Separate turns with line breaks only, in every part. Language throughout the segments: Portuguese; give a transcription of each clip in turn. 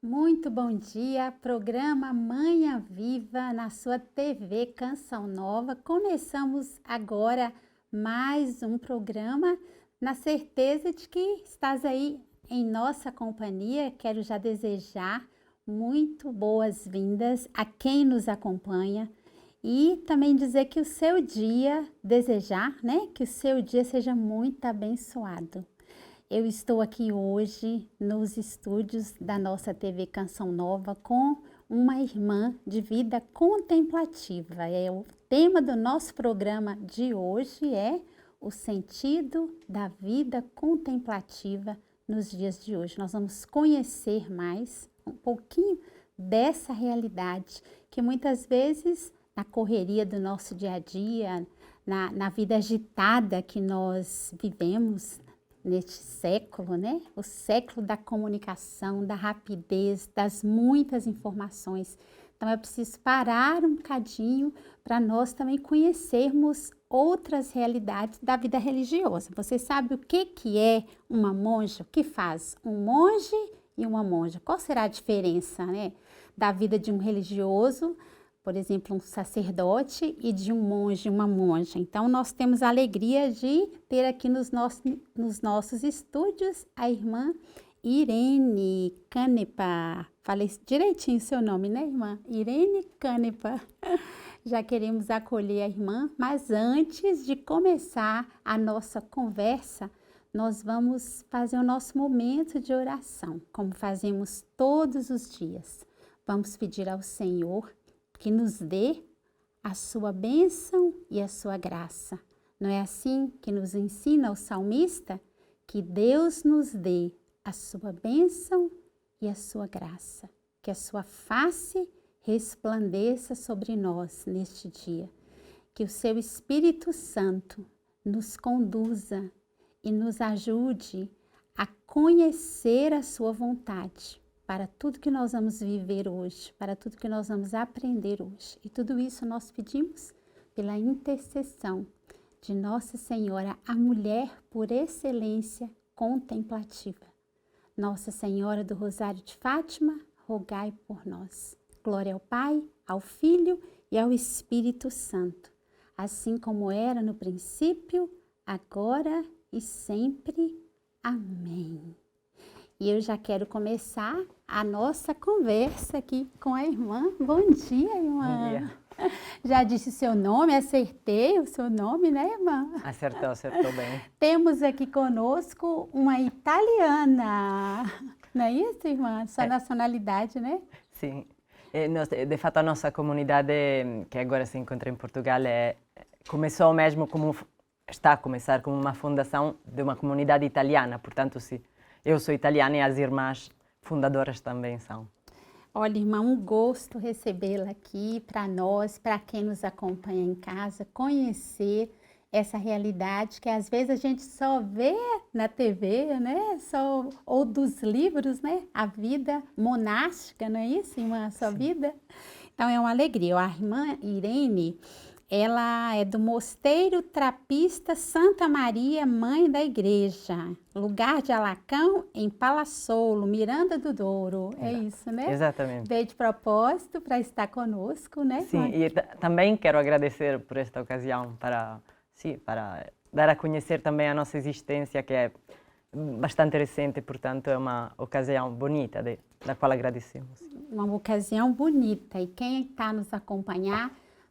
Muito bom dia, programa Manhã Viva na sua TV Canção Nova. Começamos agora mais um programa na certeza de que estás aí em nossa companhia. Quero já desejar muito boas-vindas a quem nos acompanha e também dizer que o seu dia, desejar, né, que o seu dia seja muito abençoado. Eu estou aqui hoje nos estúdios da nossa TV Canção Nova com uma irmã de vida contemplativa. O tema do nosso programa de hoje é o sentido da vida contemplativa nos dias de hoje. Nós vamos conhecer mais um pouquinho dessa realidade que muitas vezes na correria do nosso dia a dia, na vida agitada que nós vivemos, neste século, né? O século da comunicação, da rapidez, das muitas informações. Então é preciso parar um bocadinho para nós também conhecermos outras realidades da vida religiosa. Você sabe o que é uma monja? O que faz um monge e uma monja? Qual será a diferença, né, da vida de um religioso, por exemplo, um sacerdote, e de um monge, uma monja? Então, nós temos a alegria de ter aqui nos nossos estúdios a irmã Irene Canepa. Falei direitinho o seu nome, né, irmã? Irene Canepa. Já queremos acolher a irmã, mas antes de começar a nossa conversa, nós vamos fazer o nosso momento de oração, como fazemos todos os dias. Vamos pedir ao Senhor que nos dê a sua bênção e a sua graça. Não é assim que nos ensina o salmista? Que Deus nos dê a sua bênção e a sua graça. Que a sua face resplandeça sobre nós neste dia. Que o seu Espírito Santo nos conduza e nos ajude a conhecer a sua vontade para tudo que nós vamos viver hoje, para tudo que nós vamos aprender hoje. E tudo isso nós pedimos pela intercessão de Nossa Senhora, a mulher por excelência contemplativa. Nossa Senhora do Rosário de Fátima, rogai por nós. Glória ao Pai, ao Filho e ao Espírito Santo, assim como era no princípio, agora e sempre. Amém. E eu já quero começar a nossa conversa aqui com a irmã. Bom dia, irmã.
Bom dia.
Já disse seu nome, acertei o seu nome, né, irmã?
Acertou bem.
Temos aqui conosco uma italiana. Não é isso, irmã? Sua nacionalidade, né?
Sim. De fato, a nossa comunidade, que agora se encontra em Portugal, começou mesmo está a começar como uma fundação de uma comunidade italiana. Portanto, sim. Eu sou italiana e as irmãs fundadoras também são.
Olha, irmã, um gosto recebê-la aqui para nós, para quem nos acompanha em casa, conhecer essa realidade que às vezes a gente só vê na TV, né? Ou dos livros, né? A vida monástica, não é isso, irmã? A sua
Sim.
vida? Então é uma alegria. A irmã Irene, ela é do Mosteiro Trapista Santa Maria, Mãe da Igreja, lugar de Alacão, em Palassolo, Miranda do Douro. É isso, né?
Exatamente.
Veio de propósito para estar conosco, né?
Sim, e também quero agradecer por esta ocasião para dar a conhecer também a nossa existência, que é bastante recente, portanto é uma ocasião bonita da qual agradecemos.
Uma ocasião bonita, e quem está nos acompanhar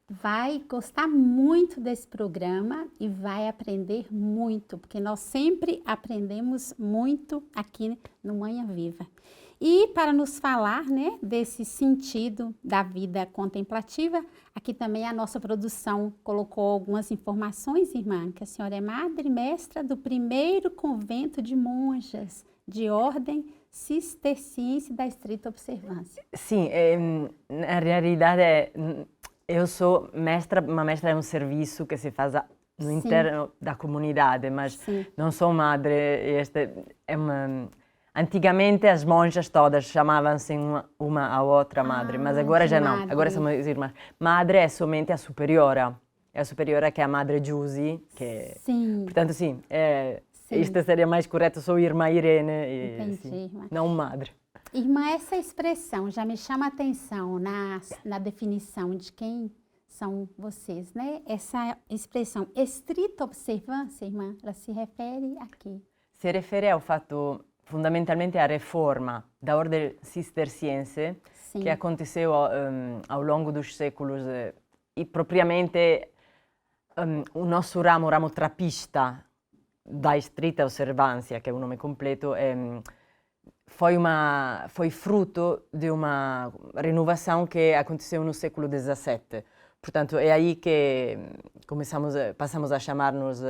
vai gostar muito desse programa e vai aprender muito, porque nós sempre aprendemos muito aqui no Manhã Viva. E para nos falar, né, desse sentido da vida contemplativa, aqui também a nossa produção colocou algumas informações, irmã, que a senhora é madre e mestra do primeiro convento de monjas de ordem cisterciense da estrita observância.
Sim, na realidade eu sou uma mestra é um serviço que se faz no interno da comunidade, mas não sou madre. Antigamente as monjas todas chamavam-se uma a outra madre, mas agora já não, agora somos irmãs. Madre é somente a superiora que é a Madre Giusy, que portanto sim,
Sim.
Isto seria mais correto, sou irmã Irene,
Entendi,
sim,
irmã.
não madre.
Irmã, essa expressão já me chama a atenção na definição de quem são vocês, né? Essa expressão estrita observância, irmã, ela se refere a quê?
Si refere ao fatto, fondamentalmente, à reforma da ordem cisterciense
Sim.
que aconteceu ao longo dos séculos e propriamente o nosso ramo, o ramo trapista da estrita osservância, que é o nome completo, foi fruto de uma renovação que aconteceu no século XVII. Portanto, é aí que passamos a chamar-nos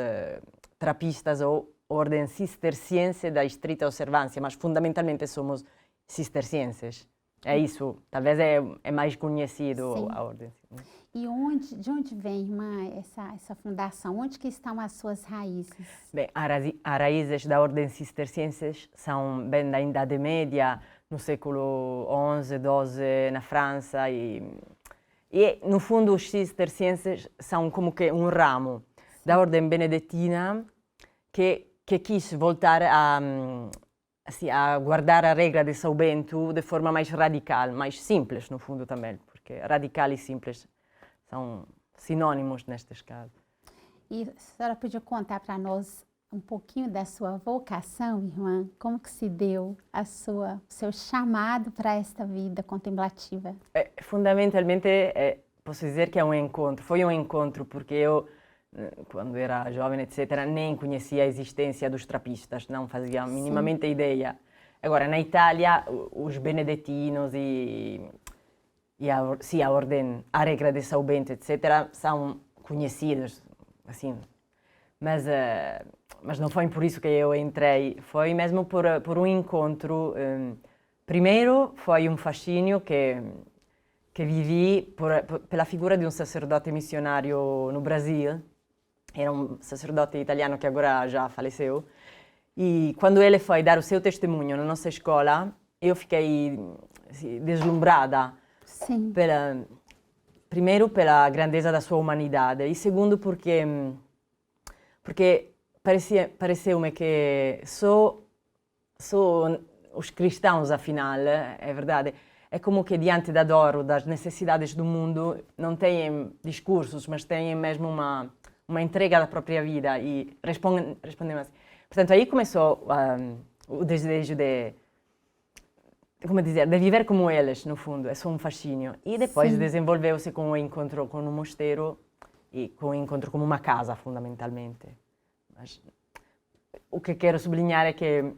trapistas ou ordem cisterciense da estrita observância, mas fundamentalmente somos cistercienses. É isso, talvez é mais conhecido
Sim.
a ordem.
E de onde vem, irmã, essa fundação? Onde que estão as suas raízes?
Bem, as raízes da ordem cistercienses são bem da Idade Média, no século XI, XII, na França. E, no fundo, os cistercienses são como que um ramo da ordem benedetina que quis voltar a guardar a regra de São Bento de forma mais radical, mais simples, no fundo também, porque radical e simples são sinônimos nestes casos.
E a senhora podia contar para nós um pouquinho da sua vocação, irmã? Como que se deu o seu chamado para esta vida contemplativa?
Fundamentalmente, posso dizer que é um encontro. Foi um encontro porque eu, quando era jovem, etc., nem conhecia a existência dos trapistas, não fazia minimamente ideia. Agora, na Itália, os benedetinos e a ordem, a regra de São Bento, etc., são conhecidos, assim. Mas não foi por isso que eu entrei, foi mesmo por um encontro. Primeiro, foi um fascínio que vivi pela figura de um sacerdote missionário no Brasil. Era um sacerdote italiano que agora já faleceu. E quando ele foi dar o seu testemunho na nossa escola, eu fiquei assim, deslumbrada.
Sim.
Primeiro pela grandeza da sua humanidade e segundo porque pareceu-me que só os cristãos, afinal, é verdade, é como que diante da dor ou das necessidades do mundo não têm discursos, mas têm mesmo uma entrega da própria vida e respondem assim. Portanto, aí começou o desejo de viver como eles, no fundo, é só um fascínio. E depois desenvolveu-se com o encontro com um mosteiro e com o encontro com uma casa, fundamentalmente. Mas o que quero sublinhar é que,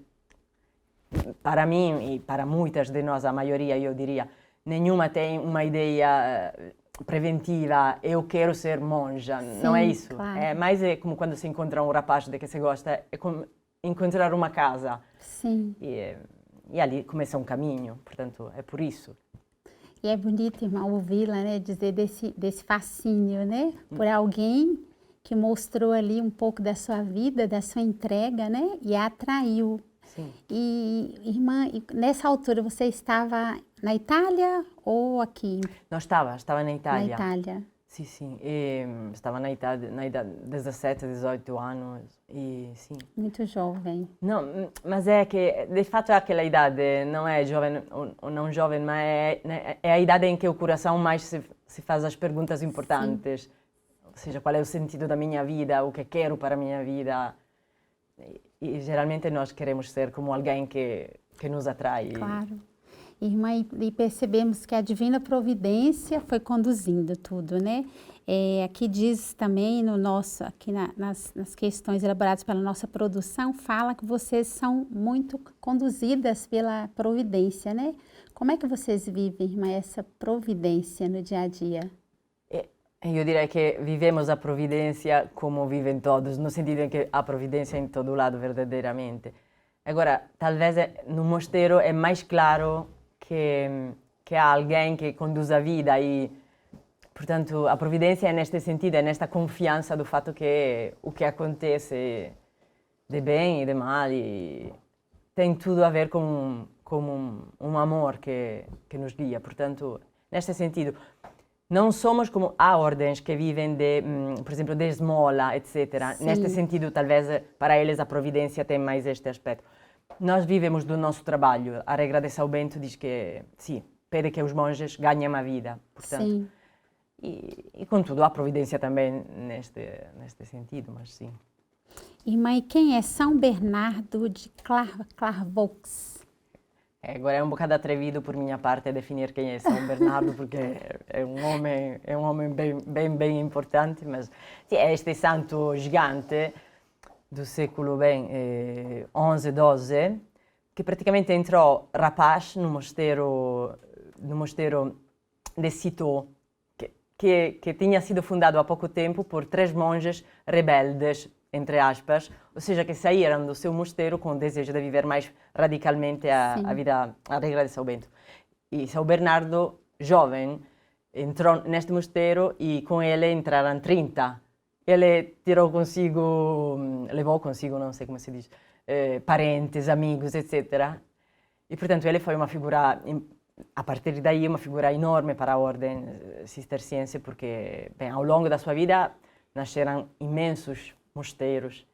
para mim e para muitas de nós, a maioria, eu diria, nenhuma tem uma ideia preventiva, eu quero ser monja, não é isso.
Claro.
É mais como quando se encontra um rapaz de que se gosta, é como encontrar uma casa.
Sim.
E ali começa um caminho, portanto, é por isso.
E é bonito, irmã, ouvi-la, né, dizer desse fascínio, né, por alguém que mostrou ali um pouco da sua vida, da sua entrega, né, e a atraiu.
Sim.
E, irmã, nessa altura você estava na Itália ou aqui?
Não, estava na Itália.
Na Itália.
Sim. Estava na idade 17, 18 anos e sim.
Muito jovem.
Não, mas é que, de fato, aquela idade não é jovem ou não jovem, mas é a idade em que o coração mais se faz as perguntas importantes. Sim. Ou seja, qual é o sentido da minha vida, o que quero para a minha vida. E geralmente nós queremos ser como alguém que nos atrai.
Claro. Irmã, e percebemos que a divina providência foi conduzindo tudo, né? Aqui diz também aqui nas questões elaboradas pela nossa produção, fala que vocês são muito conduzidas pela providência, né? Como é que vocês vivem, irmã, essa providência no dia a dia?
Eu direi que vivemos a providência como vivem todos, no sentido em que há providência em todo lado, verdadeiramente. Agora, talvez no mosteiro é mais claro que há alguém que conduz a vida e, portanto, a providência é neste sentido, é nesta confiança do fato que o que acontece de bem e de mal e tem tudo a ver com um amor que nos guia. Portanto, neste sentido, não somos como há ordens que vivem de, por exemplo, de esmola, etc.
Sim.
Neste sentido, talvez para eles a providência tem mais este aspecto. Nós vivemos do nosso trabalho. A regra de São Bento diz que, sim, pede que os monges ganhem a vida, portanto.
Sim.
E contudo, há providência também neste sentido, mas sim.
Irmã, e quem é São Bernardo de Clairvaux?
Agora é um bocado atrevido por minha parte definir quem é São Bernardo, porque é um homem bem importante, mas sim, é este santo gigante do século bem 11, 12, que praticamente entrou rapaz no mosteiro de Citeaux, que tinha sido fundado há pouco tempo por 3 monges rebeldes, entre aspas, ou seja, que saíram do seu mosteiro com o desejo de viver mais radicalmente a vida, a regra de São Bento. E São Bernardo, jovem, entrou neste mosteiro e com ele entraram 30. Ele levou consigo, não sei como se diz, parentes, amigos, etc. E, portanto, ele foi uma figura, a partir daí, uma figura enorme para a ordem cisterciense, porque, bem, ao longo da sua vida, nasceram imensos mosteiros.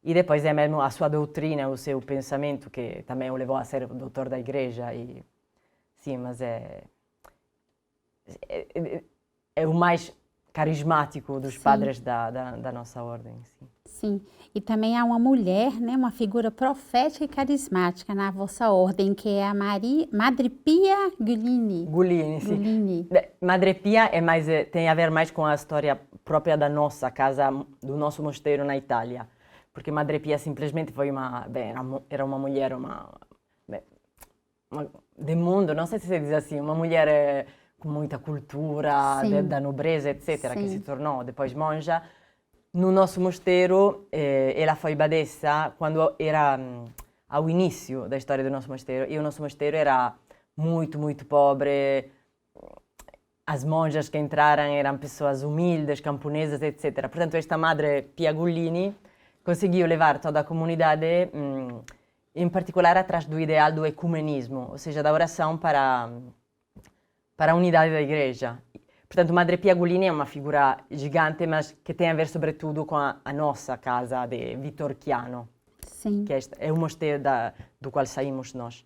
E depois é mesmo a sua doutrina, o seu pensamento, que também o levou a ser doutor da igreja. E, sim, mas é o mais carismático dos padres da nossa ordem. Sim.
Sim, e também há uma mulher, né, uma figura profética e carismática na vossa ordem, que é a Madre Pia Guglini.
Guglini, sim.
Guglini.
Madre Pia tem a ver mais com a história própria da nossa casa, do nosso mosteiro na Itália. Porque Madre Pia simplesmente foi era uma mulher, de mundo, não sei se diz assim, uma mulher com muita cultura, da nobreza, etc., que se tornou depois monja. No nosso mosteiro, ela foi badessa quando era ao início da história do nosso mosteiro, e o nosso mosteiro era muito, muito pobre. As monjas que entraram eram pessoas humildes, camponesas, etc. Portanto, esta Madre Pia Guglini conseguiu levar toda a comunidade, em particular atrás do ideal do ecumenismo, ou seja, da oração para a unidade da igreja. Portanto, Madre Pia Guglini é uma figura gigante, mas que tem a ver sobretudo com a nossa casa de Vitor Chiano,
Sim.
que é o mosteiro do qual saímos nós.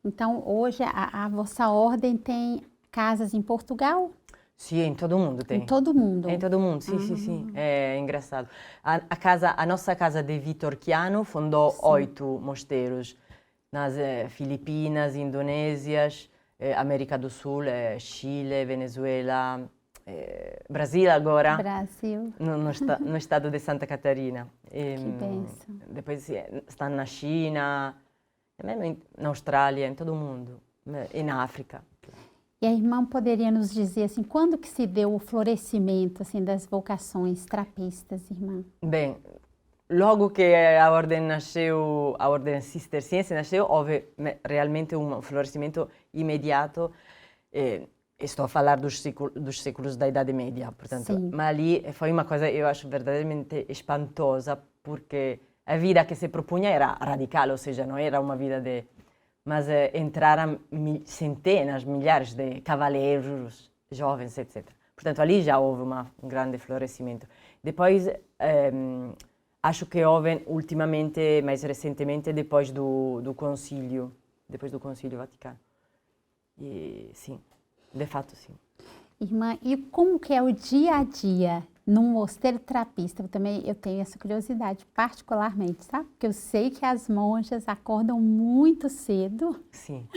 Então, hoje a vossa ordem tem casas em Portugal?
Sim, em todo o mundo tem.
Em todo mundo?
Em todo o mundo, sim. É engraçado. A nossa casa de Vitor Chiano fundou 8 mosteiros nas Filipinas, Indonésias, América do Sul, Chile, Venezuela, Brasil agora.
Brasil.
No estado de Santa Catarina.
Que bênção.
Depois estão na China, mesmo na Austrália, em todo o mundo, e na África.
E a irmã poderia nos dizer assim, quando que se deu o florescimento assim das vocações trapistas, irmã?
Bem, logo que a ordem nasceu, a ordem cisterciense nasceu, houve realmente um florescimento imediato. Estou a falar dos séculos da Idade Média, portanto, mas ali foi uma coisa, eu acho, verdadeiramente espantosa, porque a vida que se propunha era radical, ou seja, não era uma vida de... Mas entraram centenas, milhares de cavaleiros, jovens, etc. Portanto, ali já houve um grande florescimento. Depois, acho que houve ultimamente, mais recentemente, depois do Concílio Vaticano. E sim, de fato, sim.
Irmã, e como que é o dia a dia num mosteiro trapista? Eu tenho essa curiosidade particularmente, sabe? Porque eu sei que as monjas acordam muito cedo.
Sim.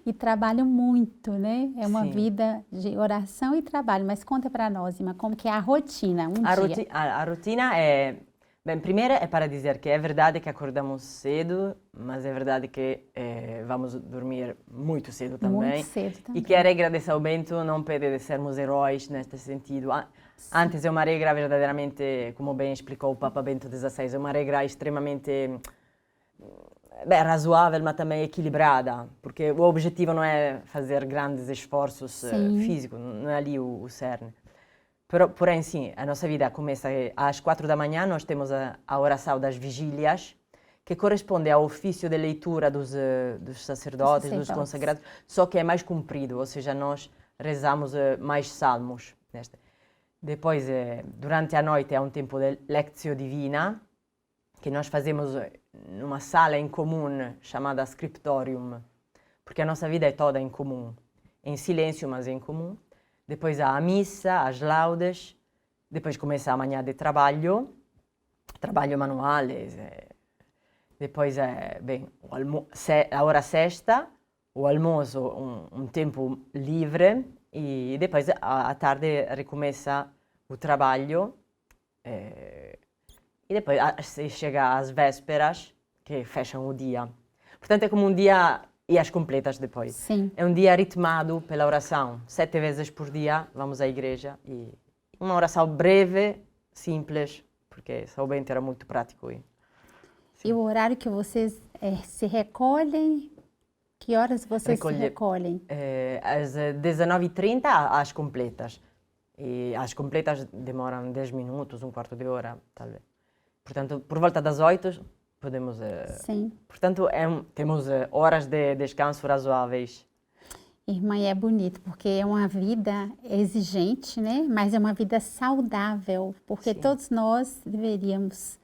E trabalham muito, né? É uma vida de oração e trabalho. Mas conta para nós, irmã, como que é a rotina, dia.
A rotina é... Bem, primeiro é para dizer que é verdade que acordamos cedo, mas é verdade que vamos dormir muito cedo também.
Muito cedo também.
E que a regra de São Bento não pede de sermos heróis neste sentido. Antes é uma regra verdadeiramente, como bem explicou o Papa Bento XVI, é uma regra extremamente razoável, mas também equilibrada, porque o objetivo não é fazer grandes esforços físicos, não é ali o cerne. Porém, sim, a nossa vida começa às 4 da manhã, nós temos a oração das vigílias, que corresponde ao ofício de leitura dos sacerdotes, dos consagrados, só que é mais comprido, ou seja, nós rezamos mais salmos. Depois, durante a noite, é um tempo de lectio divina, que nós fazemos numa sala em comum chamada scriptorium, porque a nossa vida é toda em comum, em silêncio, mas em comum. Depois há a missa, as laudes, depois começa a manhã de trabalho manual, depois bem, a hora sexta, o almoço, um tempo livre, e depois à tarde recomeça o trabalho, e depois se chega às vésperas, que fecham o dia. Portanto, é como um dia e as completas depois.
Sim.
É um dia ritmado pela oração. 7 vezes por dia vamos à igreja e uma oração breve, simples, porque somente era muito prático.
E o horário que vocês se recolhem? Que horas vocês se recolhem?
Às 19h30 às completas. E as completas demoram 10 minutos, um quarto de hora, talvez. Portanto, por volta das 8 podemos...
Sim.
Portanto, temos horas de descanso razoáveis.
Irmã, é bonito, porque é uma vida exigente, né? Mas é uma vida saudável, porque
Sim.
todos nós deveríamos,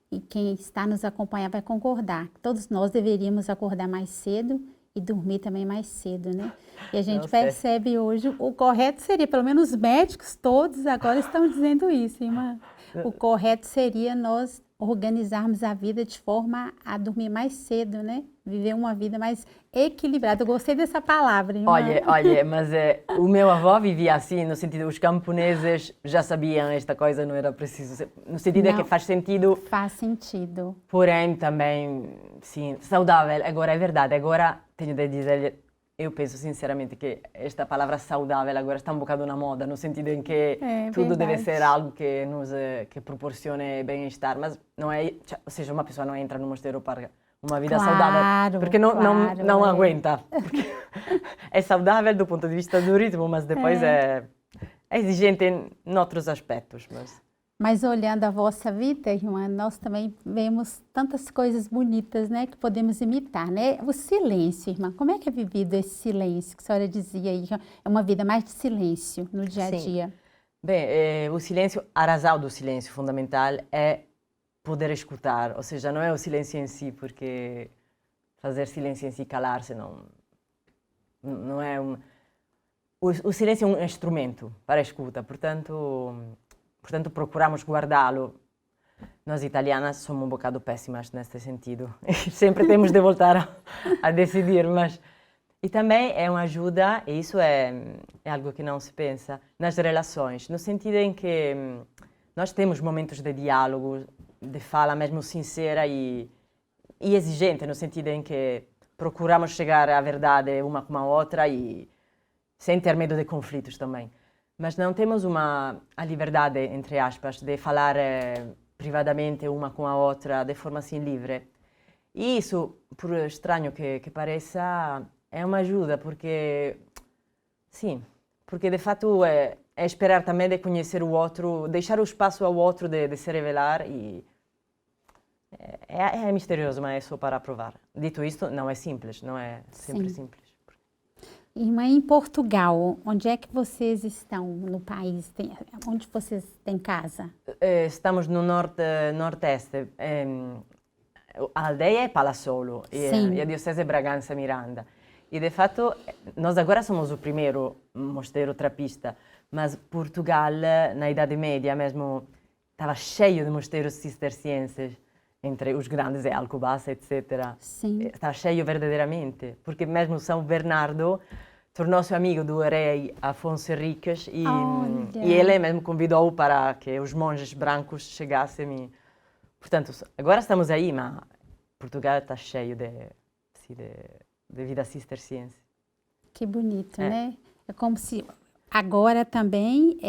e quem está nos acompanhando vai concordar, todos nós deveríamos acordar mais cedo e dormir também mais cedo, né? E a gente percebe hoje, o correto seria, pelo menos os médicos todos agora estão dizendo isso, irmã. O correto seria nós organizarmos a vida de forma a dormir mais cedo, né? Viver uma vida mais equilibrada. Eu gostei dessa palavra, irmã.
Olha, mas o meu avô vivia assim, no sentido, os camponeses já sabiam esta coisa, não era preciso, no sentido é que faz sentido.
Faz sentido.
Porém, também, sim, saudável. Agora, é verdade, agora tenho de dizer, eu penso sinceramente que esta palavra saudável agora está um bocado na moda, no sentido em que tudo deve ser algo que nos que proporcione bem-estar, mas não é, ou seja, uma pessoa não entra no mosteiro para uma vida saudável, porque não aguenta. Porque é saudável do ponto de vista do ritmo, mas depois é exigente em outros aspectos.
Mas olhando a vossa vida, irmã, nós também vemos tantas coisas bonitas, né, que podemos imitar, né? O silêncio, irmã, como é que é vivido esse silêncio que a senhora dizia aí? É uma vida mais de silêncio no dia a dia.
Sim. Bem, o silêncio, a razão do silêncio fundamental é poder escutar, ou seja, não é o silêncio em si, porque fazer silêncio em si, calar-se, não é um... O silêncio é um instrumento para a escuta, portanto procuramos guardá-lo. Nós italianas somos um bocado péssimas nesse sentido, sempre temos de voltar a decidir, mas... E também é uma ajuda, e isso é algo que não se pensa, nas relações, no sentido em que nós temos momentos de diálogo, de fala mesmo sincera e exigente, no sentido em que procuramos chegar à verdade uma com a outra e sem ter medo de conflitos também. Mas não temos a liberdade, entre aspas, de falar privadamente uma com a outra de forma assim livre. E isso, por estranho que pareça, é uma ajuda, porque, sim, porque de fato é esperar também de conhecer o outro, deixar o espaço ao outro de se revelar e é misterioso, mas é só para provar. Dito isto, não é simples, não é sempre simples.
Irmã, em Portugal, onde é que vocês estão no país? Onde vocês têm casa?
Estamos no nordeste. A aldeia é Palazzolo e a diocese é Bragança Miranda. E, de fato, nós agora somos o primeiro mosteiro trapista, mas Portugal, na Idade Média mesmo, estava cheio de mosteiros cistercienses, entre os grandes, Alcobaça, etc.
Sim.
Estava cheio verdadeiramente, porque mesmo São Bernardo tornou-se amigo do rei Afonso Henriques e ele mesmo convidou para que os monges brancos chegassem. Portanto, agora estamos aí, mas Portugal está cheio de vida cisterciense.
Que bonito, né? É como se agora também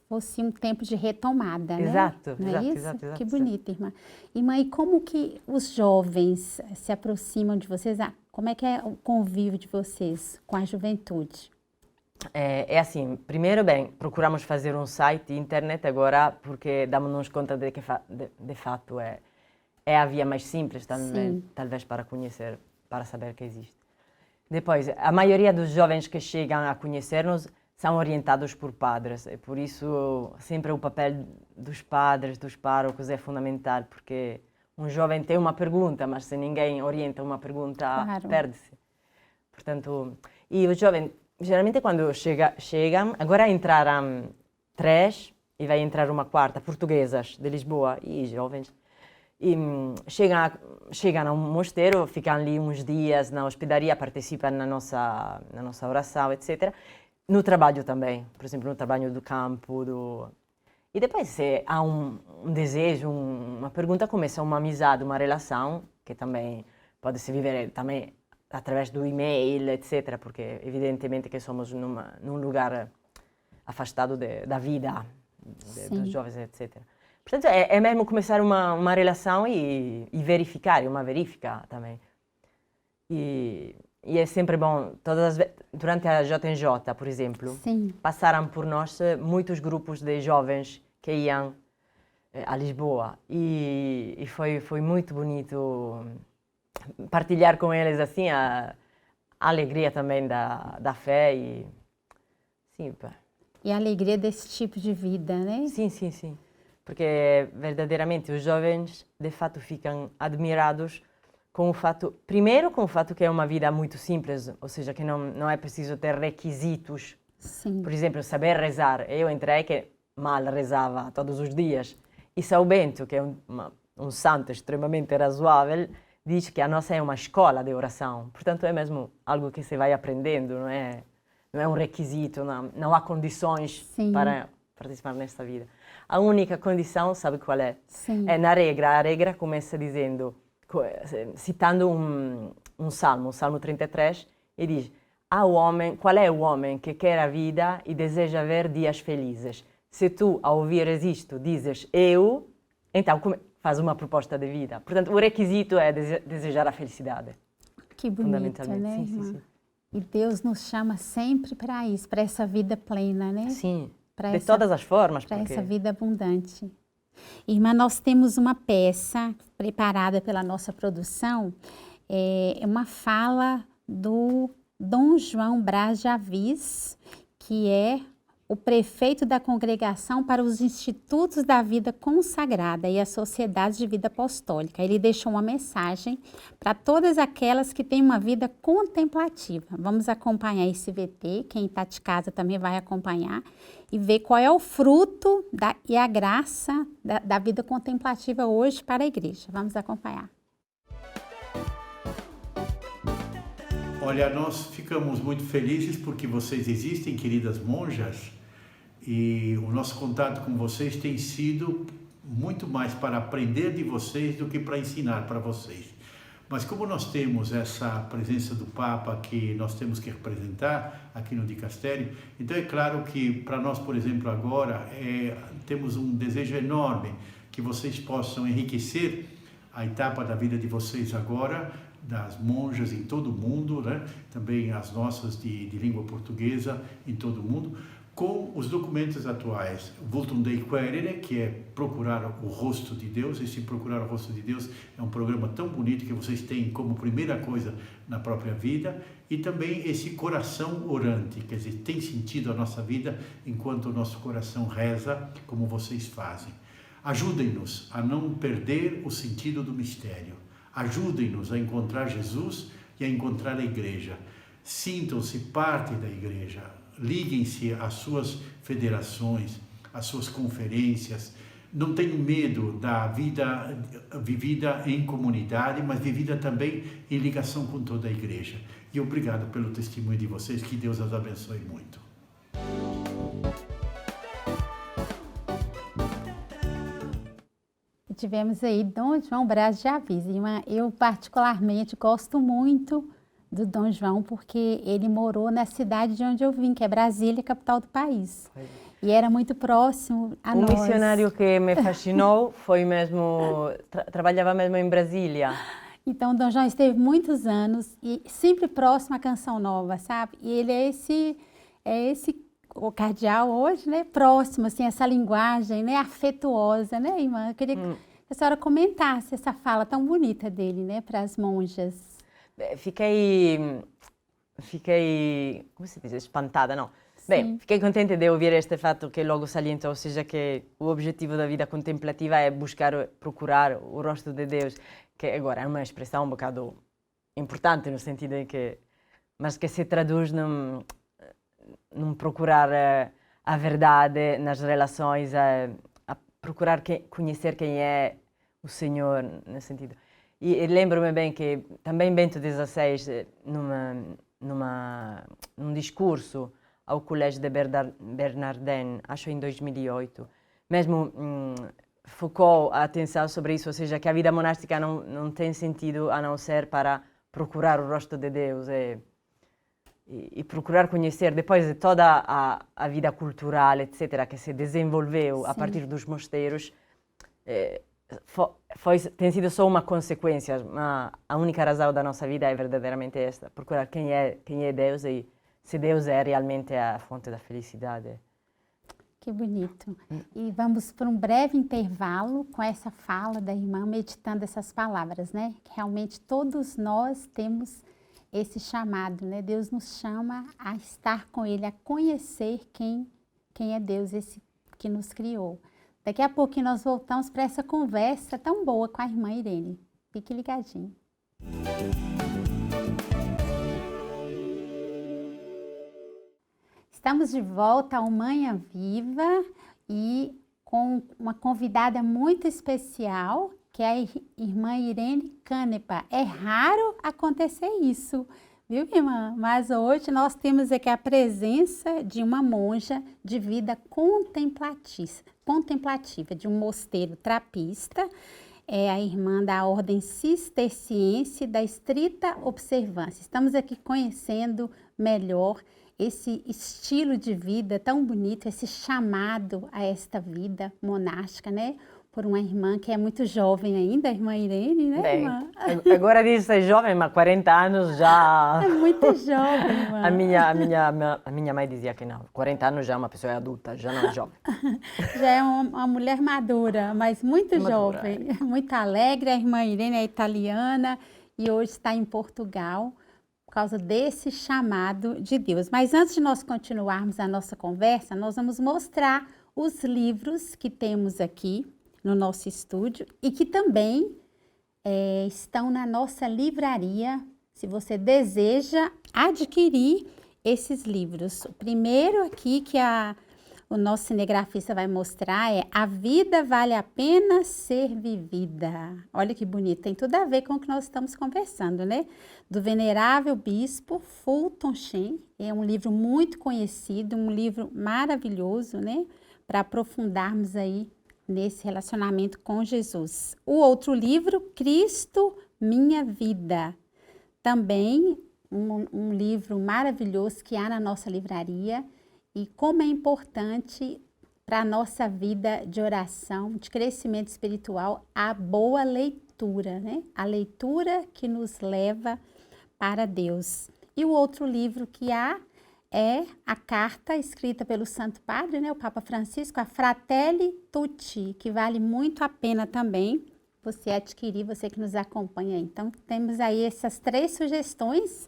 fosse um tempo de retomada, né?
Exato,
não é isso?
Exato.
Que bonito, irmã. Irmã, e como que os jovens se aproximam de vocês? Como é que é o convívio de vocês com a juventude?
É assim, primeiro, procuramos fazer um site internet agora porque damos-nos conta de que, de fato, é a via mais simples, talvez para conhecer, para saber que existe. Depois, a maioria dos jovens que chegam a conhecer-nos são orientados por padres, e por isso sempre o papel dos padres, dos párocos é fundamental, porque um jovem tem uma pergunta, mas se ninguém orienta uma pergunta,
Claro.
perde-se. Portanto, e os jovens, geralmente quando chegam, agora entraram 3 e vai entrar uma 4, portuguesas de Lisboa e jovens. E chegam a um mosteiro, ficam ali uns dias na hospedaria, participam na nossa oração, etc. No trabalho também, por exemplo, no trabalho do campo. E depois, se há um desejo, uma pergunta, começa uma amizade, uma relação, que também pode se viver também através do e-mail, etc. Porque, evidentemente, que somos num lugar afastado da vida dos jovens, etc. Portanto, é mesmo começar uma relação e verificar, uma verifica também. E é sempre bom, durante a JNJ, por exemplo, passaram por nós muitos grupos de jovens que iam a Lisboa. E foi muito bonito partilhar com eles assim, a alegria também da fé.
E a alegria desse tipo de vida, né?
Sim, sim, sim. Porque verdadeiramente os jovens, de fato, ficam admirados com o fato, primeiro com o fato que é uma vida muito simples, ou seja, que não é preciso ter requisitos.
Sim.
Por exemplo, saber rezar. Eu entrei que mal rezava todos os dias. E São Bento, que é um santo extremamente razoável, diz que a nossa é uma escola de oração. Portanto, é mesmo algo que se vai aprendendo, não é um requisito, não há condições para participar nesta vida. A única condição, sabe qual é?
Sim.
É na regra. A regra começa dizendo, citando um salmo, o Salmo 33, e diz: qual é o homem que quer a vida e deseja ver dias felizes? Se tu, ao ouvires isto, dizes eu, então faz uma proposta de vida. Portanto, o requisito é desejar a felicidade.
Que bonito, né,
sim,
irmã?
sim.
E Deus nos chama sempre para isso, para essa vida plena, né?
Sim, de todas as formas.
Para essa vida abundante. Irmã, nós temos uma peça preparada pela nossa produção, é uma fala do Dom João Braz de Avis, que é o prefeito da Congregação para os Institutos da Vida Consagrada e a Sociedade de Vida Apostólica. Ele deixou uma mensagem para todas aquelas que têm uma vida contemplativa. Vamos acompanhar esse VT, quem está de casa também vai acompanhar e ver qual é o fruto e a graça da vida contemplativa hoje para a igreja. Vamos acompanhar.
Olha, nós ficamos muito felizes porque vocês existem, queridas monjas, e o nosso contato com vocês tem sido muito mais para aprender de vocês do que para ensinar para vocês. Mas como nós temos essa presença do Papa que nós temos que representar aqui no dicastério, então é claro que para nós, por exemplo, agora, temos um desejo enorme que vocês possam enriquecer a etapa da vida de vocês agora, das monjas em todo o mundo, né? Também as nossas de língua portuguesa em todo o mundo, com os documentos atuais. Vultum Dei Quaerere, que é procurar o rosto de Deus. Esse procurar o rosto de Deus é um programa tão bonito que vocês têm como primeira coisa na própria vida. E também esse coração orante, quer dizer, tem sentido a nossa vida enquanto o nosso coração reza, como vocês fazem. Ajudem-nos a não perder o sentido do mistério. Ajudem-nos a encontrar Jesus e a encontrar a igreja. Sintam-se parte da igreja. Liguem-se às suas federações, às suas conferências. Não tenham medo da vida vivida em comunidade, mas vivida também em ligação com toda a igreja. E obrigado pelo testemunho de vocês. Que Deus as abençoe muito.
Tivemos aí Dom João Braz de Avis. Eu particularmente gosto muito do Dom João porque ele morou na cidade de onde eu vim, que é Brasília, capital do país. E era muito próximo a nós.
Um missionário que me fascinou foi mesmo, trabalhava mesmo em Brasília.
Então, Dom João esteve muitos anos e sempre próximo à Canção Nova, sabe? E ele é esse o cardeal hoje, né? Próximo, assim, essa linguagem, né? Afetuosa, né, irmã? Eu queria que a senhora comentasse essa fala tão bonita dele, né? Para as monjas.
Fiquei fiquei, como se diz, espantada, não? Bem,
Sim.
fiquei contente de ouvir este fato que logo salientou, ou seja, que o objetivo da vida contemplativa é buscar, procurar o rosto de Deus, que agora é uma expressão um bocado importante no sentido em que, mas que se traduz num procurar a verdade nas relações, a procurar conhecer quem é o Senhor, no sentido. E lembro-me bem que também Bento XVI, num discurso ao Colégio de Bernardin, acho em 2008, mesmo focou a atenção sobre isso, ou seja, que a vida monástica não tem sentido a não ser para procurar o rosto de Deus e procurar conhecer, depois de toda a vida cultural, etc., que se desenvolveu a partir dos mosteiros, tem sido só uma consequência, a única razão da nossa vida é verdadeiramente esta, procurar quem é Deus e se Deus é realmente a fonte da felicidade.
Que bonito. E vamos para um breve intervalo com essa fala da irmã, meditando essas palavras, né? Que realmente todos nós temos esse chamado, né? Deus nos chama a estar com Ele, a conhecer quem é Deus, esse que nos criou. Daqui a pouquinho nós voltamos para essa conversa tão boa com a irmã Irene. Fique ligadinho. Estamos de volta ao Manhã Viva e com uma convidada muito especial, que é a irmã Irene Canepa. É raro acontecer isso, viu, irmã? Mas hoje nós temos aqui a presença de uma monja de vida contemplativa, de um mosteiro trapista. É a irmã da Ordem Cisterciense da Estrita Observância. Estamos aqui conhecendo melhor esse estilo de vida tão bonito, esse chamado a esta vida monástica, né? Por uma irmã que é muito jovem ainda, a irmã Irene, né,
Bem,
irmã?
agora diz ser jovem, mas 40 anos já...
É muito jovem, irmã.
A minha mãe dizia que não, 40 anos já é uma pessoa adulta, já não é jovem.
Já é uma mulher madura, mas muito
Madura,
jovem, muito alegre. A irmã Irene é italiana e hoje está em Portugal por causa desse chamado de Deus. Mas antes de nós continuarmos a nossa conversa, nós vamos mostrar os livros que temos aqui no nosso estúdio e que também estão na nossa livraria, se você deseja adquirir esses livros. O primeiro aqui que o nosso cinegrafista vai mostrar é A Vida Vale a Pena Ser Vivida. Olha que bonito, tem tudo a ver com o que nós estamos conversando, né? Do venerável bispo Fulton Sheen. É um livro muito conhecido, um livro maravilhoso, né? Para aprofundarmos aí nesse relacionamento com Jesus. O outro livro, Cristo, Minha Vida. Também um livro maravilhoso que há na nossa livraria e como é importante para a nossa vida de oração, de crescimento espiritual, a boa leitura, né? A leitura que nos leva para Deus. E o outro livro que há é a carta escrita pelo Santo Padre, né, o Papa Francisco, a Fratelli Tutti, que vale muito a pena também você adquirir, você que nos acompanha. Então, temos aí essas 3 sugestões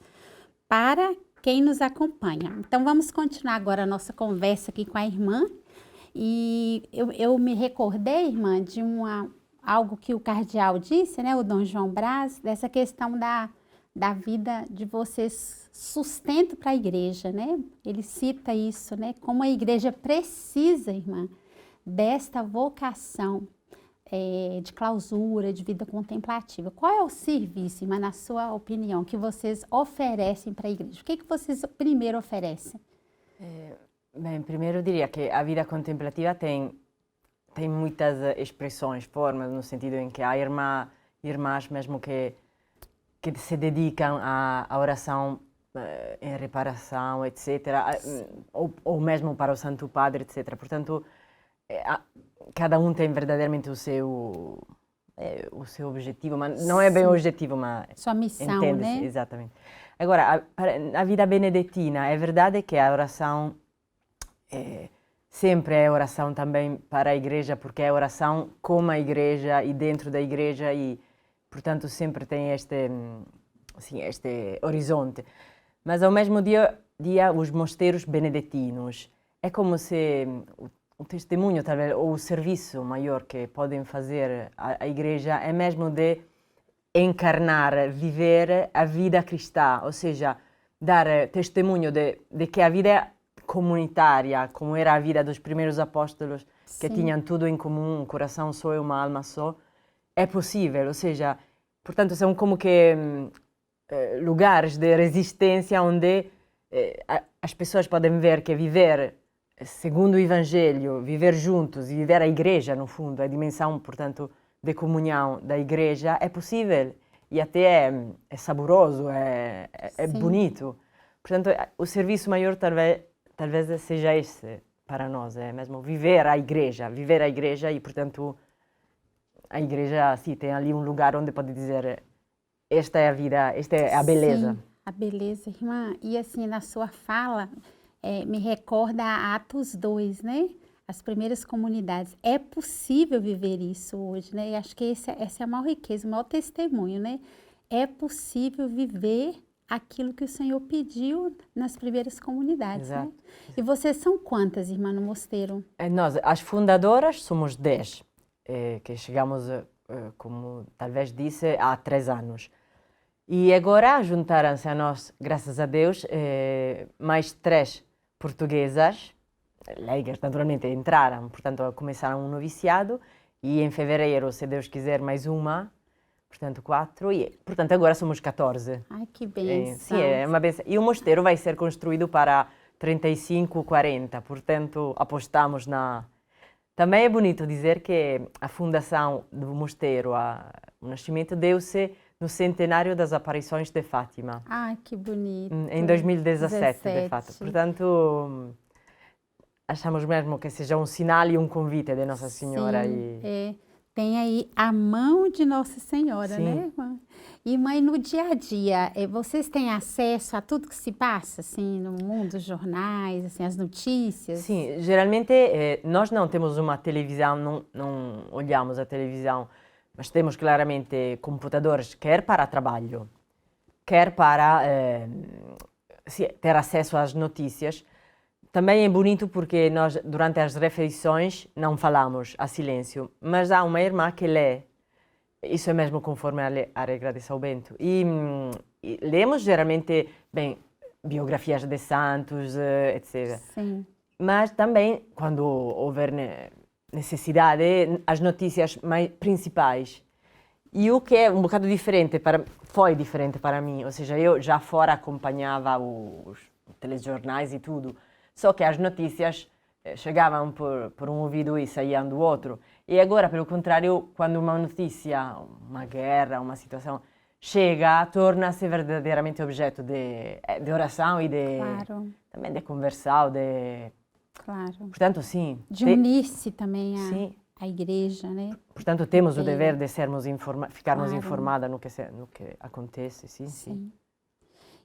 para quem nos acompanha. Então, vamos continuar agora a nossa conversa aqui com a irmã. E eu me recordei, irmã, de algo que o cardeal disse, né, o Dom João Braz, dessa questão da vida de vocês, sustento para a igreja, né? Ele cita isso, né? Como a igreja precisa, irmã, desta vocação de clausura, de vida contemplativa. Qual é o serviço, irmã, na sua opinião, que vocês oferecem para a igreja? O que vocês primeiro oferecem?
Bem, primeiro eu diria que a vida contemplativa tem muitas expressões, formas, no sentido em que há irmãs mesmo que se dedicam à oração em reparação, etc., ou mesmo para o Santo Padre, etc. Portanto, cada um tem verdadeiramente o seu objetivo, mas não é bem o objetivo, mas
sua missão,
entende-se,
né?
exatamente. Agora, a vida benedetina, é verdade que a oração sempre é oração também para a igreja, porque é oração com a igreja e dentro da igreja e portanto, sempre tem este horizonte. mas ao mesmo dia os mosteiros benedetinos. É como se o testemunho, talvez, ou o serviço maior que podem fazer a igreja é mesmo de encarnar, viver a vida cristã, ou seja, dar testemunho de que a vida comunitária, como era a vida dos primeiros apóstolos, que tinham tudo em comum, um coração só e uma alma só, é possível, ou seja, portanto, são como que lugares de resistência onde as pessoas podem ver que viver segundo o Evangelho, viver juntos e viver a igreja, no fundo, a dimensão, portanto, de comunhão da igreja, é possível e até é saboroso, é bonito. Portanto, o serviço maior talvez seja esse para nós, é mesmo viver a igreja e, portanto, a igreja, sim, tem ali um lugar onde pode dizer esta é a vida, esta é a beleza.
Sim, a beleza, irmã. E assim, na sua fala, me recorda a Atos 2, né? As primeiras comunidades. É possível viver isso hoje, né? E acho que essa é a maior riqueza, o maior testemunho, né? É possível viver aquilo que o Senhor pediu nas primeiras comunidades,
Exato.
né? E vocês são quantas, irmã, no mosteiro?
Nós, as fundadoras, somos 10, que chegamos, como talvez disse, há 3 anos. E agora juntaram-se a nós, graças a Deus, mais 3 portuguesas, leigas naturalmente, entraram, portanto começaram um noviciado e em fevereiro, se Deus quiser, mais uma, portanto 4, e portanto agora somos 14.
Ai, que bênção.
Sim, é uma benção. E o mosteiro vai ser construído para 35, 40, portanto apostamos na... Também é bonito dizer que a fundação do mosteiro, o nascimento, deu-se no centenário das aparições de Fátima.
Ai, que bonito.
Em 2017,
17.
de fato. Portanto, achamos mesmo que seja um sinal e um convite de Nossa Senhora.
Sim, tem aí a mão de Nossa Senhora,
Sim.
né, irmã? E, mãe, no dia a dia, vocês têm acesso a tudo que se passa, assim, no mundo, os jornais, assim, as notícias?
Sim, geralmente nós não temos uma televisão, não olhamos a televisão, mas temos claramente computadores, quer para trabalho, quer para ter acesso às notícias. Também é bonito porque nós, durante as refeições, não falamos a silêncio, mas há uma irmã que lê. Isso é mesmo conforme a regra de São Bento. E lemos geralmente, bem, biografias de santos, etc.
Sim.
Mas também, quando houver necessidade, as notícias mais principais. E o que é um bocado diferente, foi diferente para mim, ou seja, eu já fora acompanhava os telejornais e tudo, só que as notícias chegavam por um ouvido e saíam do outro. E agora, pelo contrário, quando uma notícia, uma guerra, uma situação chega, torna-se verdadeiramente objeto de oração e também de conversão,
Claro.
Portanto, sim.
De unir-se também
sim.
à igreja, né?
Portanto, temos o dever de ficarmos
Claro.
informadas no que acontece, sim.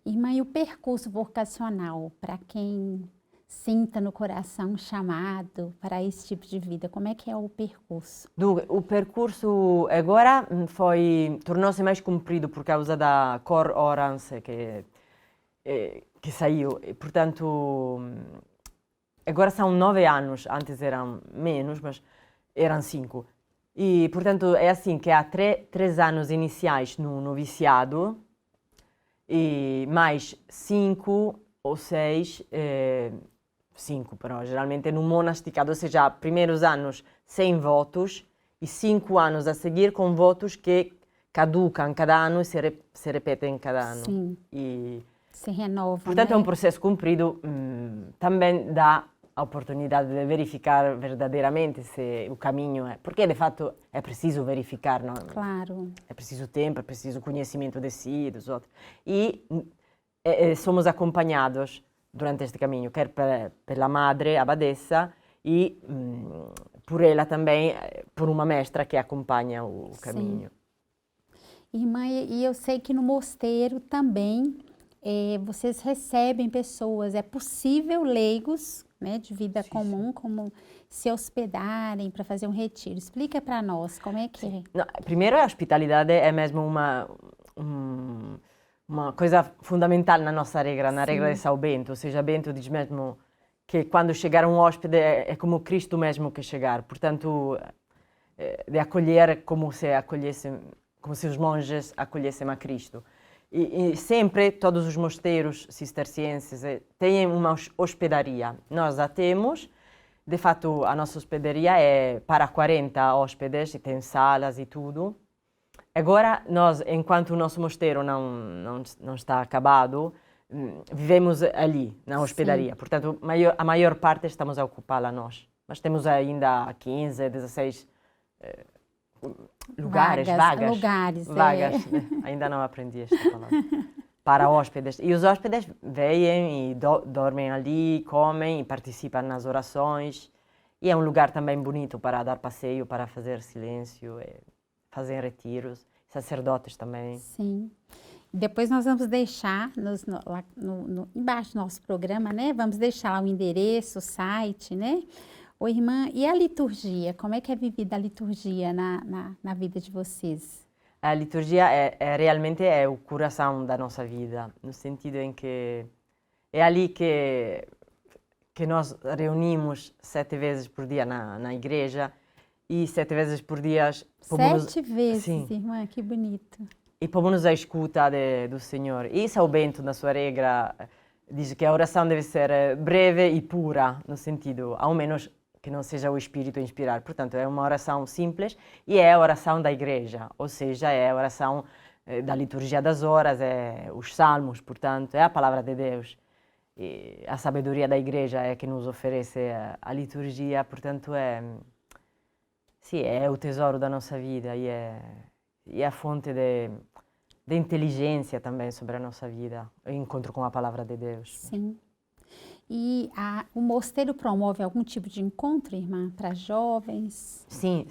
Irmã, e o percurso vocacional, para quem sinta no coração um chamado para esse tipo de vida, como é que é o percurso?
O percurso agora tornou-se mais comprido por causa da Cor Orange que saiu. E, portanto, agora são 9 anos, antes eram menos, mas eram 5. E, portanto, é assim que há 3 anos iniciais no noviciado e mais 5 ou 6, 5 però, geralmente no monasticado, ou seja, primeiros anos sem votos e 5 anos a seguir com votos que caducam cada ano e se repetem cada ano.
Sim,
e,
se renovam,
portanto,
né?
é um processo comprido, também dá a oportunidade de verificar verdadeiramente se o caminho é... Porque, de fato, é preciso verificar, não?
Claro.
É preciso tempo, é preciso conhecimento de si e dos outros. E somos acompanhados durante este caminho, quer pela madre, abadesa, e por ela também, por uma mestra que acompanha o caminho.
Irmã, e eu sei que no mosteiro também vocês recebem pessoas, é possível leigos, né, de vida comum, como se hospedarem para fazer um retiro. Explica para nós como é que é.
Não, primeiro, a hospitalidade é mesmo uma coisa fundamental na nossa regra, na regra de São Bento. Ou seja, Bento diz mesmo que quando chegar um hóspede é como Cristo mesmo que chegar. Portanto, de acolher como se os monges acolhessem a Cristo. E sempre todos os mosteiros cistercienses têm uma hospedaria. Nós a temos. De fato, a nossa hospedaria é para 40 hóspedes e tem salas e tudo. Agora, nós, enquanto o nosso mosteiro não está acabado, vivemos ali, na hospedaria. Sim. Portanto, a maior parte estamos a ocupá-la nós. Mas temos ainda 15, 16 vagas.
Lugares.
Ainda não aprendi esta palavra. Para hóspedes. E os hóspedes vêm e dormem ali, comem e participam nas orações. E é um lugar também bonito para dar passeio, para fazer silêncio, fazer retiros. Sacerdotes também.
Sim. Depois nós vamos deixar embaixo do nosso programa, né? Vamos deixar lá o endereço, o site, né? Ô, irmã, e a liturgia? Como é que é vivida a liturgia na vida de vocês?
A liturgia realmente é o coração da nossa vida, no sentido em que é ali que nós reunimos 7 vezes por dia na igreja e 7 vezes por dia...
7 vezes,
sim.
Irmã, que bonito.
E pomos-nos à escuta do Senhor. E São Bento, na sua regra, diz que a oração deve ser breve e pura, no sentido, ao menos que não seja o Espírito a inspirar. Portanto, é uma oração simples e é a oração da igreja, ou seja, é a oração da liturgia das horas, é os salmos, portanto, é a palavra de Deus. E a sabedoria da igreja é que nos oferece a liturgia, portanto, é o tesouro da nossa vida e é a fonte de inteligência também sobre a nossa vida, o encontro com a palavra de Deus.
Sim. E o mosteiro promove algum tipo de encontro, irmã, para jovens?
Sim.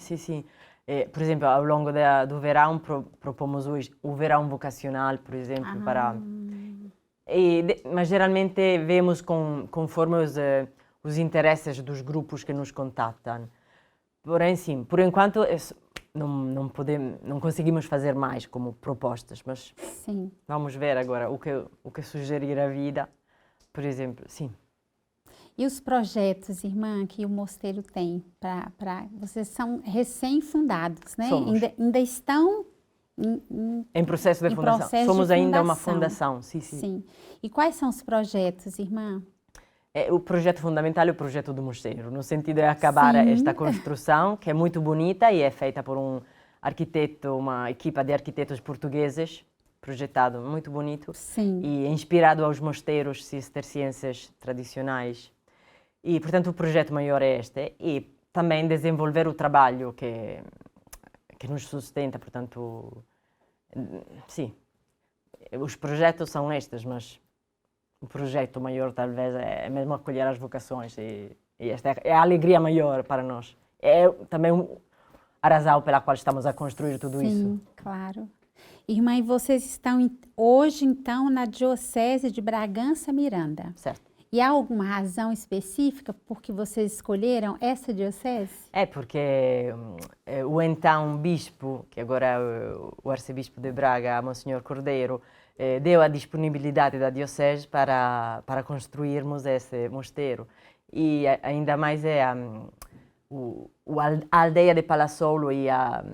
Por exemplo, ao longo do verão, propomos o verão vocacional, por exemplo, mas geralmente vemos conforme os interesses dos grupos que nos contatam. Porém, sim, por enquanto não conseguimos fazer mais como propostas, mas
sim.
Vamos ver agora o que sugerir a vida, por exemplo, sim.
E os projetos, irmã, que o mosteiro tem vocês são recém-fundados, né?
Somos.
Ainda estão
em processo de fundação. Somos ainda uma fundação, sim.
E quais são os projetos, irmã?
O projeto fundamental é o projeto do mosteiro, no sentido de acabar esta construção, que é muito bonita e é feita por um arquiteto, uma equipa de arquitetos portugueses, projetado muito bonito.
Sim.
E inspirado aos mosteiros cistercienses tradicionais. E, portanto, o projeto maior é este. E também desenvolver o trabalho que nos sustenta, portanto, sim. Os projetos são estes, mas o projeto maior talvez é mesmo acolher as vocações e esta é a alegria maior para nós. É também a razão pela qual estamos a construir tudo isso.
Sim, claro. Irmã, e vocês estão hoje, então, na Diocese de Bragança Miranda.
Certo.
E há alguma razão específica por que vocês escolheram essa diocese?
É porque o então bispo, que agora é o arcebispo de Braga, Monsenhor Cordeiro, deu a disponibilidade da diocese para construirmos esse mosteiro. E ainda mais a aldeia de Palazzolo e a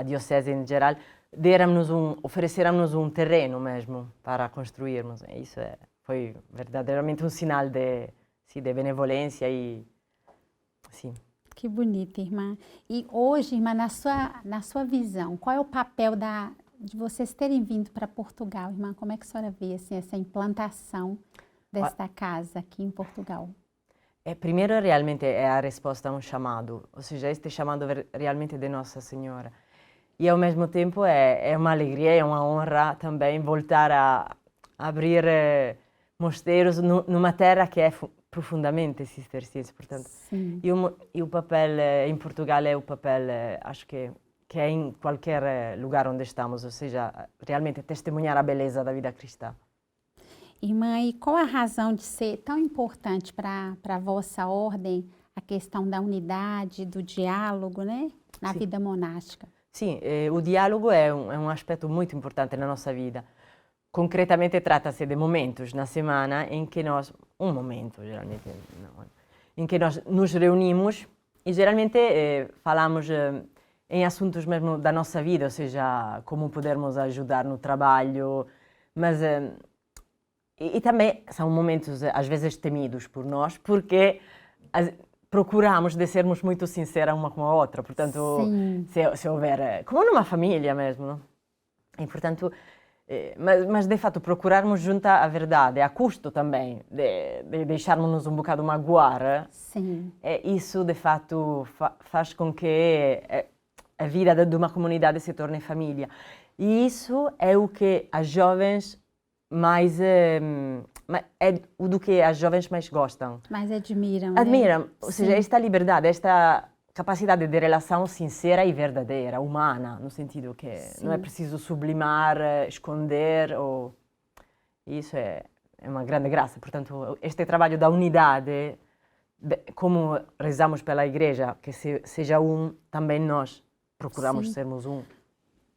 diocese em geral ofereceram-nos um terreno mesmo para construirmos. Isso foi verdadeiramente um sinal de benevolência e sim.
Que bonito, irmã. E hoje, irmã, na sua visão, qual é o papel de vocês terem vindo para Portugal, irmã? Como é que a senhora vê assim, essa implantação desta casa aqui em Portugal?
Primeiro, realmente, é a resposta a um chamado, ou seja, este chamado realmente de Nossa Senhora. E, ao mesmo tempo, é uma alegria, é uma honra também voltar a abrir mosteiros numa terra que é profundamente cisterciense, portanto.
Sim.
E o papel em Portugal é o papel, acho que é em qualquer lugar onde estamos, ou seja, realmente testemunhar a beleza da vida cristã.
Irmã, e qual a razão de ser tão importante para a vossa ordem a questão da unidade, do diálogo, né, na vida monástica?
Sim, o diálogo é um aspecto muito importante na nossa vida, concretamente trata-se de momentos na semana em que nós, um momento geralmente, em que nós nos reunimos e geralmente falamos em assuntos mesmo da nossa vida, ou seja, como podermos ajudar no trabalho, mas e também são momentos às vezes temidos por nós, porque procuramos de sermos muito sinceras uma com a outra, portanto, se houver, como numa família mesmo, não? E portanto, mas de fato procurarmos juntar a verdade, a custo também de deixarmos-nos um bocado magoar, isso de fato faz com que a vida de uma comunidade se torne família. E isso é o que as jovens mais é o do que as jovens mais gostam.
Mais admiram.
Admiram,
né?
ou seja, esta liberdade, esta capacidade de relação sincera e verdadeira, humana, no sentido que não é preciso sublimar, esconder, isso é uma grande graça. Portanto, este trabalho da unidade, como rezamos pela igreja, que seja um, também nós procuramos sermos um.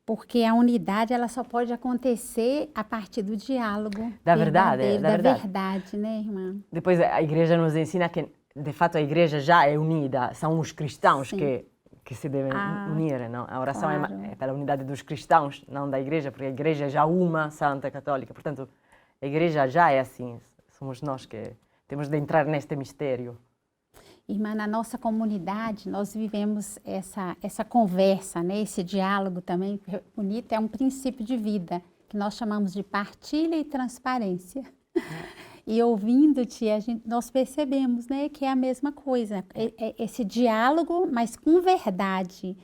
Porque a unidade ela só pode acontecer a partir do diálogo.
Da verdade,
da verdade, né, irmã?
Depois a igreja nos ensina que, de fato, a igreja já é unida. São os cristãos que se devem unir, não? A oração é pela unidade dos cristãos, não da igreja, porque a igreja é já uma santa católica. Portanto, a igreja já é assim. Somos nós que temos de entrar neste mistério.
Irmã, na nossa comunidade, nós vivemos essa conversa, né? Esse diálogo também bonito, é um princípio de vida, que nós chamamos de partilha e transparência. E ouvindo-te, nós percebemos, né, que é a mesma coisa, esse diálogo, mas com verdade,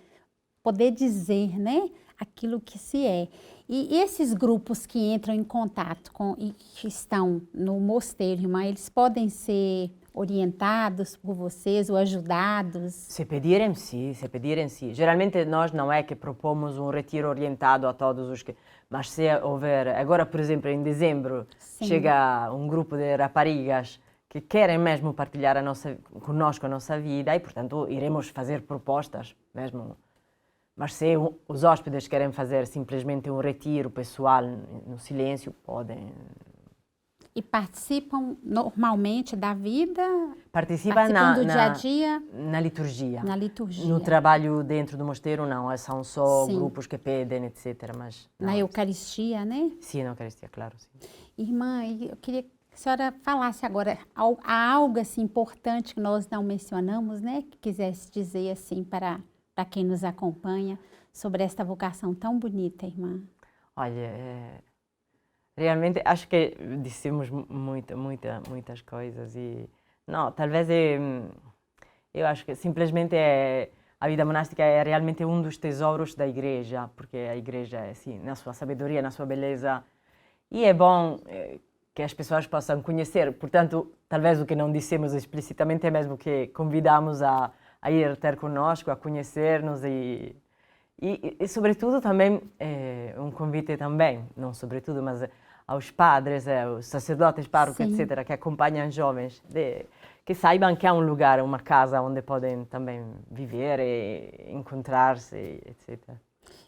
poder dizer, né, aquilo que se é. E esses grupos que entram em contato e que estão no mosteiro, irmã, eles podem ser orientados por vocês ou ajudados?
Se pedirem, sim, se pedirem, sim. Geralmente nós não é que propomos um retiro orientado a todos os que... Mas se houver... Agora, por exemplo, em dezembro, chega um grupo de raparigas que querem mesmo partilhar conosco a nossa vida e, portanto, iremos fazer propostas mesmo. Mas se os hóspedes querem fazer simplesmente um retiro pessoal no silêncio, podem...
E participam normalmente da vida?
Participam
do dia a dia?
Na liturgia.
Na liturgia.
No trabalho dentro do mosteiro, não. São só grupos que pedem, etc. Mas, não,
na Eucaristia, né?
Sim, na Eucaristia, claro. Sim.
Irmã, eu queria que a senhora falasse agora algo assim, importante que nós não mencionamos, né? Que quisesse dizer assim para quem nos acompanha sobre esta vocação tão bonita, irmã.
Olha, realmente acho que dissemos muitas coisas e não, talvez eu acho que simplesmente a vida monástica é realmente um dos tesouros da igreja, porque a igreja é assim, na sua sabedoria, na sua beleza, e é bom que as pessoas possam conhecer. Portanto, talvez o que não dissemos explicitamente é mesmo que convidamos a ir ter conosco, a conhecer-nos e sobretudo também, um convite também, não sobretudo, mas aos padres, aos sacerdotes, párocos, etc., que acompanham jovens, que saibam que há um lugar, uma casa onde podem também viver e encontrar-se, etc.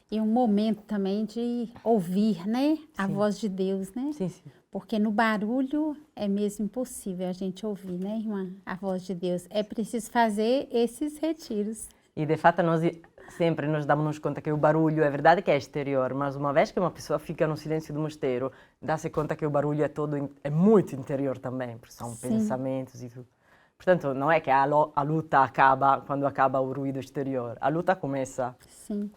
E um momento também de ouvir, né, a voz de Deus, né?
Sim, sim.
Porque no barulho é mesmo impossível a gente ouvir, né, irmã? A voz de Deus. É preciso fazer esses retiros.
E de fato nós sempre nos damos conta que o barulho é verdade que é exterior, mas uma vez que uma pessoa fica no silêncio do mosteiro, dá-se conta que o barulho é muito interior também, porque são pensamentos e tudo. Portanto, não é que a luta acaba quando acaba o ruído exterior. A luta começa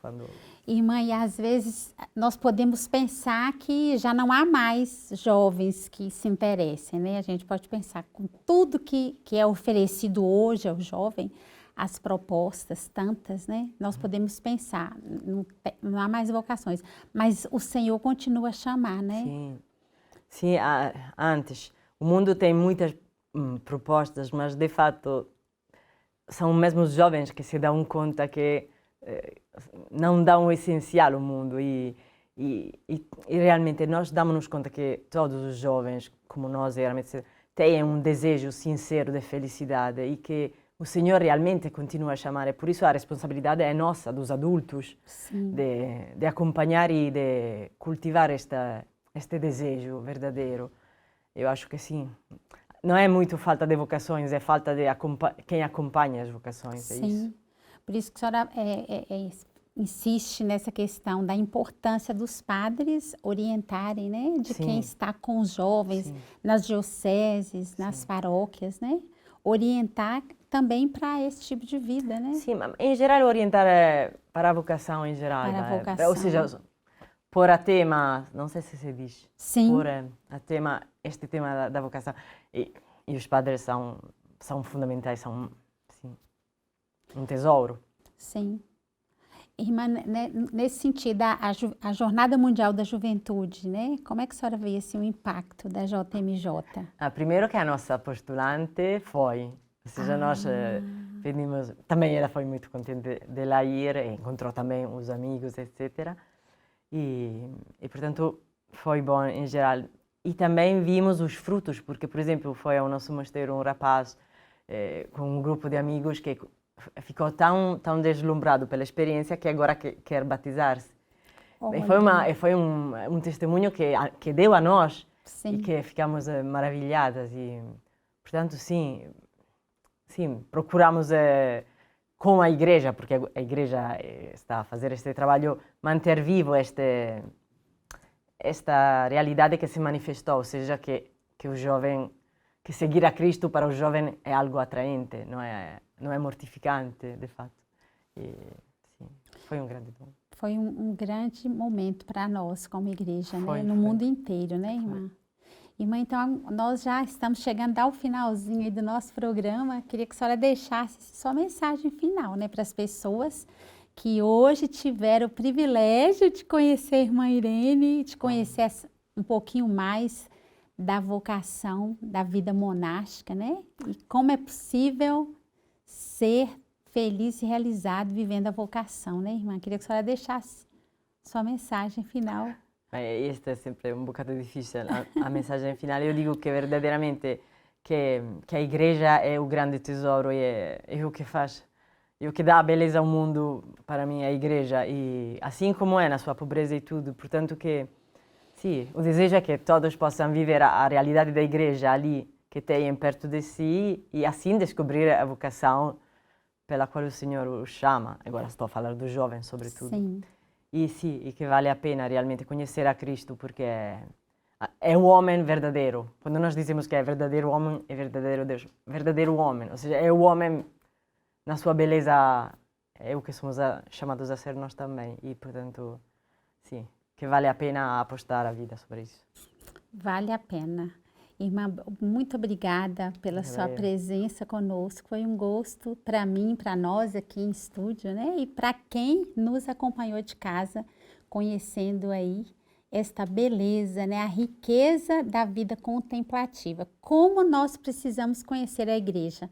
quando...
Irmã, e às vezes nós podemos pensar que já não há mais jovens que se interessem, né? A gente pode pensar com tudo que é oferecido hoje ao jovem, as propostas, tantas, né? Nós podemos pensar, não há mais vocações, mas o Senhor continua a chamar, né?
Sim, antes, o mundo tem muitas propostas, mas de fato são mesmo os jovens que se dão conta que não dão o essencial ao mundo e realmente nós damos-nos conta que todos os jovens, como nós realmente, têm um desejo sincero de felicidade e que o Senhor realmente continua a chamar, e por isso a responsabilidade é nossa, dos adultos, de acompanhar e de cultivar este desejo verdadeiro. Eu acho que sim. Não é muito falta de vocações, é falta de quem acompanha as vocações, é
Sim.
isso.
Por isso que a senhora insiste nessa questão da importância dos padres orientarem, né? De
Sim.
quem está com os jovens,
Sim.
nas dioceses, nas
Sim.
paróquias, né? Orientar também para esse tipo de vida, né?
Sim, mas em geral orientar para a vocação em geral.
Para a
Ou
vocação.
seja, pôr a tema, não sei se diz,
Sim.
pôr este tema da vocação. E os padres são fundamentais, são sim, um tesouro.
Sim. Irmã, né, nesse sentido, a Jornada Mundial da Juventude, né? Como é que a senhora vê assim, o impacto da JMJ?
Primeiro que a nossa postulante foi, ou seja, nós pedimos, também ela foi muito contente de lá ir, encontrou também os amigos, etc. E portanto, foi bom em geral. E também vimos os frutos, porque, por exemplo, foi ao nosso mosteiro um rapaz com um grupo de amigos que ficou tão deslumbrado pela experiência que agora quer batizar-se. E foi um testemunho que deu a nós.
Sim.
E que ficamos maravilhadas. E, portanto, sim, procuramos com a igreja, porque a igreja está a fazer este trabalho, manter vivo esta realidade que se manifestou, ou seja, que o jovem, que seguir a Cristo para o jovem é algo atraente, não é mortificante, de fato. E, sim, foi um grande dom.
Foi um grande momento para nós como igreja, né?
Foi.
No mundo inteiro, né, irmã? Irmã, então nós já estamos chegando ao finalzinho aí do nosso programa. Queria que a senhora deixasse sua mensagem final, né, para as pessoas que hoje tiveram o privilégio de conhecer a irmã Irene, de conhecer um pouquinho mais da vocação, da vida monástica, né? E como é possível ser feliz e realizado vivendo a vocação, né, irmã? Queria que a senhora deixasse sua mensagem final.
Este é sempre um bocado difícil, a mensagem final. Eu digo que verdadeiramente que a igreja é o grande tesouro e é o que faz, e o que dá a beleza ao mundo, para mim, a igreja. E assim como é na sua pobreza e tudo, portanto que, sim, o desejo é que todos possam viver a realidade da igreja ali, que têm perto de si, e assim descobrir a vocação pela qual o Senhor os chama. Agora estou a falar dos jovens, sobretudo.
Sim.
E sim, e que vale a pena realmente conhecer a Cristo, porque é o homem verdadeiro. Quando nós dizemos que é verdadeiro homem, é verdadeiro Deus. Verdadeiro homem, ou seja, é o homem na sua beleza, é o que somos chamados a ser nós também. E, portanto, sim, que vale a pena apostar a vida sobre isso.
Vale a pena. Irmã, muito obrigada pela sua presença conosco. Foi um gosto para mim, para nós aqui em estúdio, né? E para quem nos acompanhou de casa, conhecendo aí esta beleza, né? A riqueza da vida contemplativa. Como nós precisamos conhecer a igreja.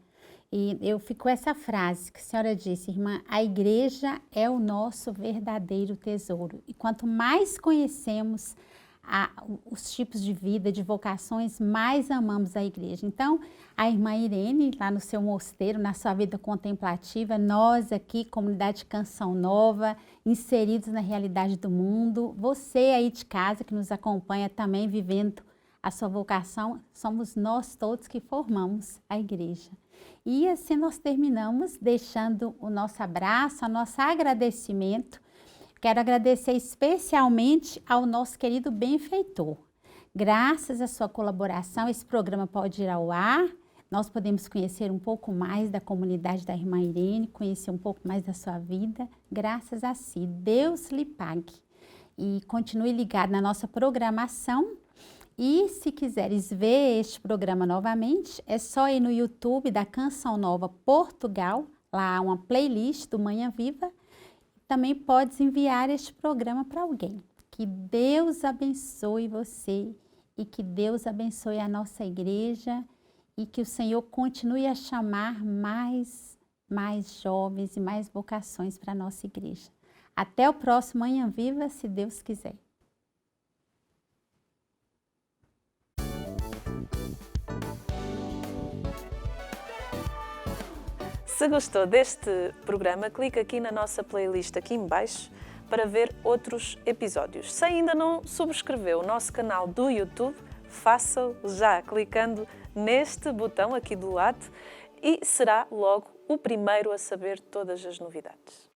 E eu fico com essa frase que a senhora disse, irmã, a igreja é o nosso verdadeiro tesouro. E quanto mais conhecemos os tipos de vida, de vocações, mais amamos a igreja. Então, a irmã Irene, lá no seu mosteiro, na sua vida contemplativa, nós aqui, comunidade Canção Nova, inseridos na realidade do mundo, você aí de casa que nos acompanha também vivendo a sua vocação, somos nós todos que formamos a igreja. E assim nós terminamos deixando o nosso abraço, o nosso agradecimento. Quero agradecer especialmente ao nosso querido benfeitor. Graças à sua colaboração, esse programa pode ir ao ar. Nós podemos conhecer um pouco mais da comunidade da irmã Irene, conhecer um pouco mais da sua vida. Graças a si. Deus lhe pague. E continue ligado na nossa programação. E se quiseres ver este programa novamente, é só ir no YouTube da Canção Nova Portugal. Lá há uma playlist do Manhã Viva. Também podes enviar este programa para alguém. Que Deus abençoe você e que Deus abençoe a nossa igreja e que o Senhor continue a chamar mais jovens e mais vocações para a nossa igreja. Até o próximo Manhã Viva, se Deus quiser.
Se gostou deste programa, clique aqui na nossa playlist aqui em baixo para ver outros episódios. Se ainda não subscreveu o nosso canal do YouTube, faça-o já clicando neste botão aqui do lado e será logo o primeiro a saber todas as novidades.